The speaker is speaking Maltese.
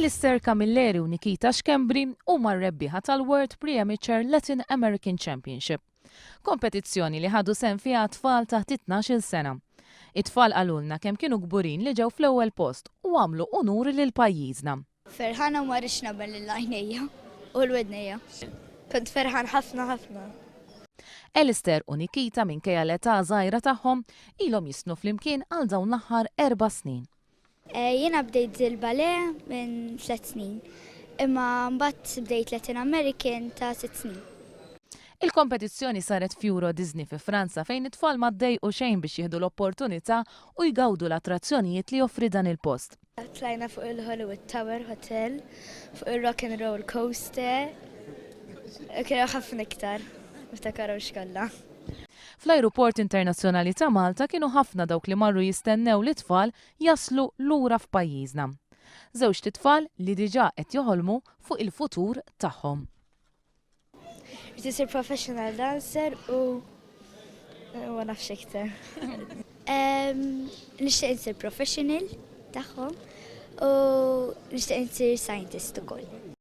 Alistair Camilleri u Nikita Xkembri huma r-rebbieħa tal-World Pre-Amateur Latin American Championship, kompetizzjoni li ħadu sehem fiha tfal taħt 12-il sena. It-tfal qalulna kemm kienu kburin li ġew fl-ewwel post u għamlu unuri lil pajjiżna. Ferħana ma rridx naqbel lill-għajnejja u l-wednejja. Kont ferħan ħafna. Alistair u Nikita minkejja l-età żgħira tagħhom ilhom jisnu flimkien għal dawn l-aħħar 4 snin. Jiena bdejt il-bale minn 3 snin, imma mbagħad bdejt Latin American ta' 6 snin. Il-kompetizzjoni saret f'Euro Disney fi Franza fejn it-tfal ma ddejqu xejn biex jieħdu l-opportunità u jgawdu l-attrazzjonijiet li joffri dan il-post. Tlajna fuq il-Hollywood Tower Hotel, fuq il-Rock and Roll Coaster, kienu ħafna iktar, niftakaru x'kollha. Fl-Ajruport Internazzjonali ta' Malta kienu ħafna dawk li marru jistennew li tfal jaslu lura f'pajjiżna. Żewġ titfal li diġà qed joħolmu fuq il-futur tagħhom. Rrid isir professional dancer u ma nafx iktar. Nixtieq insir professional tagħhom u nixtieq insir scientist ukoll.